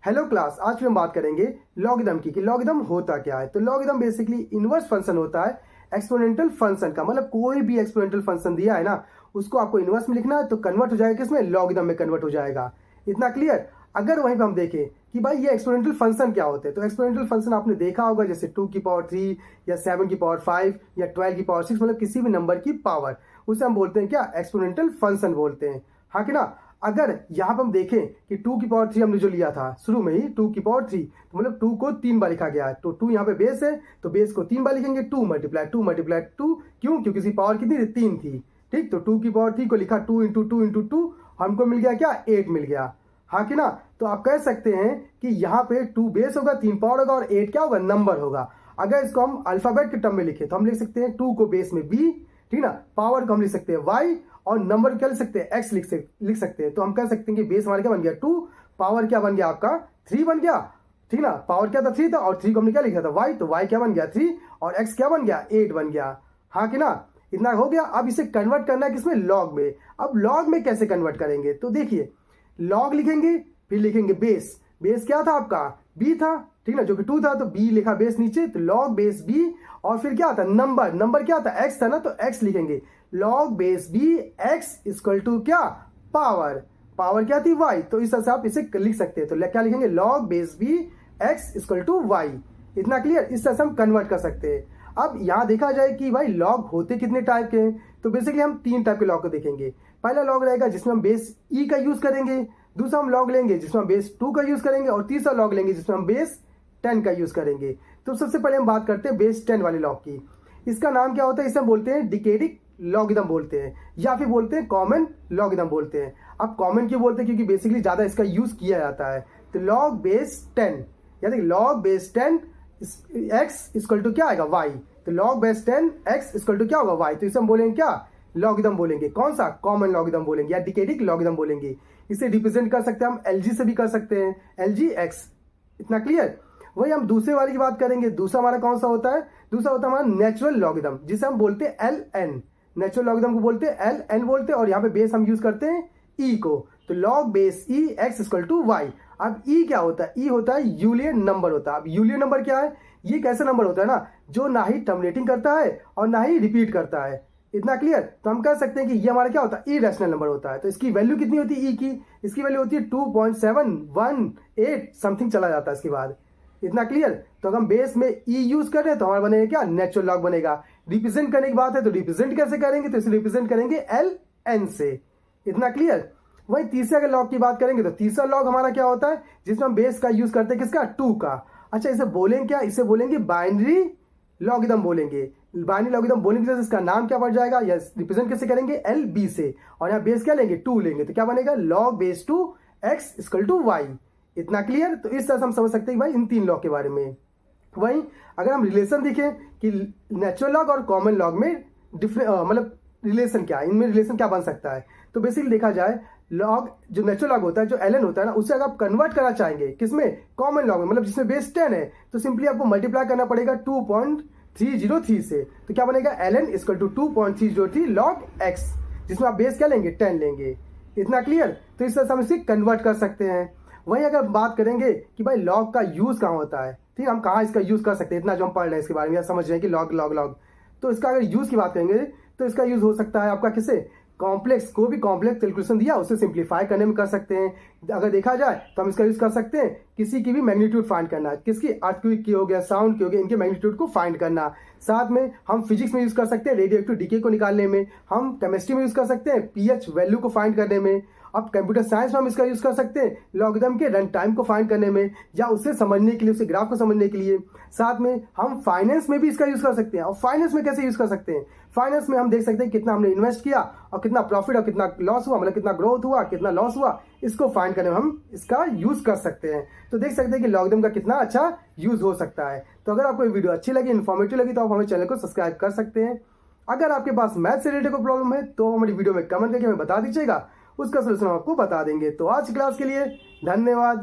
Hello class, आज फिर हम बात करेंगे लॉगरिदम की कि लॉगरिदम होता क्या है। तो लॉगरिदम बेसिकली इनवर्स फंक्शन होता है एक्सपोनेंशियल फंक्शन का। मतलब कोई भी एक्सपोनेंशियल फंक्शन दिया है ना, उसको आपको इनवर्स में लिखना है तो कन्वर्ट हो जाएगा किसमें, लॉगरिदम में कन्वर्ट हो जाएगा। इतना क्लियर। अगर वहीं पे हम देखें कि भाई ये एक्सपोनेंशियल फंक्शन क्या होते हैं, तो एक्सपोनेंशियल फंक्शन आपने देखा होगा जैसे 2 की पावर 3 या 7 की पावर 5 या 12 की पावर 6, मतलब किसी भी नंबर की पावर, उसे हम बोलते हैं क्या, एक्सपोनेंशियल फंक्शन बोलते हैं। हाँ कि ना। अगर यहाँ पे हम देखें कि 2 की पावर 3 हमने जो लिया था शुरू में ही 2 की पावर 3, तो मतलब 2 को 3 बार लिखा गया है। तो 2 यहाँ पे बेस है तो बेस को 3 बार लिखेंगे, 2 मल्टीप्लाई 2 मल्टीप्लाई 2। क्यों? क्योंकि इसकी पावर कितनी थी, 3 थी। ठीक, तो 2 की पावर 3 को लिखा 2 इंटू 2 इंटू 2, हमको मिल गया क्या, 8 मिल गया। हाँ कि ना। तो आप कह सकते हैं कि यहाँ पे 2 बेस होगा, 3 पावर होगा और 8 क्या होगा, नंबर होगा। अगर इसको हम अल्फाबेट के टर्म में लिखे तो हम लिख सकते हैं 2 को बेस में b, ठीक ना, पावर को हम लिख सकते हैं y और नंबर क्या लिख सकते हैं, x लिख सकते हैं। तो हम कह सकते हैं कि बेस हमारा क्या बन गया 2, पावर क्या बन गया आपका 3 बन गया। ठीक ना, पावर क्या था 3 था और 3 को हमने क्या लिखा था y, तो y क्या बन गया 3 और x क्या बन गया 8 बन गया। हाँ कि ना, इतना हो गया। अब इसे कन्वर्ट करना है किसमें, लॉग में। अब लॉग में कैसे कन्वर्ट करेंगे, तो देखिए लॉग लिखेंगे फिर लिखेंगे बेस। बेस क्या था आपका, b था, ठीक ना, जो कि 2 था तो b लिखा बेस नीचे, तो लॉग बेस b और फिर क्या था नंबर, नंबर क्या था x था ना, तो x लिखेंगे log base b x equal to क्या, पावर, पावर क्या थी y, तो इस तरह से आप इसे लिख सकते हैं। तो क्या लिखेंगे, log base b x equal to y। इतना क्लियर। इस तरह से हम कन्वर्ट कर सकते हैं। अब यहाँ देखा जाए कि भाई लॉग होते कितने टाइप के हैं, तो बेसिकली हम 3 टाइप के लॉग को देखेंगे। पहला लॉग रहेगा जिसमें हम बेस e का यूज करेंगे, दूसरा हम लॉग लेंगे जिसमें हम बेस 2 का यूज करेंगे और तीसरा लॉग लेंगे जिसमें हम बेस 10 का यूज करेंगे। तो सबसे पहले हम बात करते हैं बेस 10 वाले लॉग की। इसका नाम क्या होता है, इसे हम बोलते हैं डिकेडिक लॉगरिदम बोलते हैं या फिर बोलते हैं कॉमन लॉगरिदम बोलते हैं। अब कॉमन क्यों बोलते हैं, क्योंकि बेसिकली ज्यादा इसका यूज किया जाता है। तो लॉग बेस 10 या log base 10 x equal to क्या आएगा y, तो log base 10 x equal to क्या होगा y, तो इसे हम बोलेंगे क्या, लॉगरिदम बोलेंगे। कौन सा, कॉमन लॉगरिदम बोलेंगे या डिकेडिक लॉगरिदम बोलेंगे। इसे रिप्रेजेंट कर सकते हैं हम LG से भी कर सकते हैं, LG x। इतना क्लियर। वही हम दूसरे वाले की बात करेंगे। दूसरा हमारा कौन सा होता है, दूसरा होता है हमारा नेचुरल लॉगरिदम जिसे हम बोलते हैं LN। नेचुरल लॉगरिदम को बोलते हैं LN बोलते हैं और यहाँ पे बेस हम यूज करते हैं e को, तो log base e x equal to y। अब e क्या होता है, e होता है यूलियन नंबर होता है। अब यूलियन नंबर क्या है, ये कैसा नंबर होता है ना, जो ना ही टर्मिनेटिंग करता है और ना ही रिपीट करता है। इतना क्लियर। तो हम कह सकते हैं कि ये हमारा क्या होता है, इरेशनल नंबर होता है। तो इसकी वैल्यू कितनी होती है e की, इसकी वैल्यू होती है 2.718 समथिंग चला जाता है इसके बाद। इतना क्लियर। तो अगर हम बेस में e यूज कर रहे हैं तो हमारा बनेगा क्या, नेचुरल लॉग बनेगा। रिप्रेजेंट करने की बात है तो रिप्रेजेंट कैसे करेंगे, तो इसे रिप्रेजेंट करेंगे LN से। इतना क्लियर। वही तीसरे अगर लॉग की बात करेंगे तो तीसरा लॉग हमारा क्या होता है, जिसमें हम बेस का यूज करते हैं किसका, 2 का। अच्छा, इसे बोलेंगे क्या, इसे बोलेंगे बाइनरी लॉगरिदम बोलेंगे। बाइनरी लॉगरिदम बोलने की वजह से इसका नाम क्या पड़ जाएगा, या रिप्रेजेंट कैसे करेंगे, LB से, और यहाँ बेस क्या लेंगे, 2 लेंगे, तो क्या बनेगा, log base 2 x equal to y। इतना क्लियर। तो इस तरह से हम समझ सकते हैं भाई इन 3 लॉग के बारे में। वहीं अगर हम रिलेशन देखें कि नेचुरल लॉग और कॉमन लॉग में मतलब रिलेशन क्या है, इनमें रिलेशन क्या बन सकता है, तो बेसिकली देखा जाए लॉग जो नेचुरल लॉग होता है, जो LN होता है ना, उसे अगर आप कन्वर्ट करना चाहेंगे किसमें, कॉमन लॉग में, मतलब जिसमें बेस 10 है, तो सिंपली आपको मल्टीप्लाई करना पड़ेगा 2.303 से। तो क्या बनेगा, LN equal to 2.303 log x, जिसमें आप बेस क्या लेंगे, 10 लेंगे। इतना क्लियर। तो इस तरह से हम इसे कन्वर्ट कर सकते हैं। वहीं अगर बात करेंगे कि भाई लॉग का यूज कहाँ होता है, ठीक है, हम कहाँ इसका यूज कर सकते हैं, इतना जो हम पढ़ रहे हैं इसके बारे में, समझ रहे हैं कि लॉग लॉग लॉग, तो इसका अगर यूज की बात करेंगे तो इसका यूज हो सकता है आपका किसे, कॉम्प्लेक्स, को भी कॉम्प्लेक्स कैलकुलेशन दिया उसे सिंप्लीफाई करने में कर सकते हैं। अगर देखा जाए तो हम इसका यूज कर सकते हैं किसी की भी मैग्नीट्यूड फाइंड करना, किसकी, अर्थक्वेक की हो गया, साउंड की हो गया, इनके मैग्नीट्यूड को फाइंड करना। साथ में हम फिजिक्स में यूज कर सकते हैं रेडियो एक्टिव डीके को निकालने में, हम केमिस्ट्री में यूज कर सकते हैं pH वैल्यू को फाइंड करने में। अब कंप्यूटर साइंस में हम इसका यूज कर सकते हैं लॉगरिदम के रन टाइम को फाइंड करने में, या उसे समझने के लिए, उसे ग्राफ को समझने के लिए। साथ में हम फाइनेंस में भी इसका यूज कर सकते हैं। और फाइनेंस में कैसे यूज कर सकते हैं, फाइनेंस में हम देख सकते हैं कितना हमने इन्वेस्ट किया और कितना प्रॉफिट और कितना लॉस हुआ, मतलब कितना ग्रोथ हुआ कितना लॉस हुआ, इसको फाइंड करने में हम इसका यूज कर सकते हैं। तो देख सकते हैं कि लॉगरिदम का कितना अच्छा यूज हो सकता है। तो अगर आपको ये वीडियो अच्छी लगी, इन्फॉर्मेटिव लगी, तो आप हमारे चैनल को सब्सक्राइब कर सकते हैं। अगर आपके पास मैथ से रिलेटेड कोई प्रॉब्लम है तो हमारी वीडियो में कमेंट करके हमें बता दीजिएगा, उसका सलूशन आपको बता देंगे। तो आज की क्लास के लिए धन्यवाद।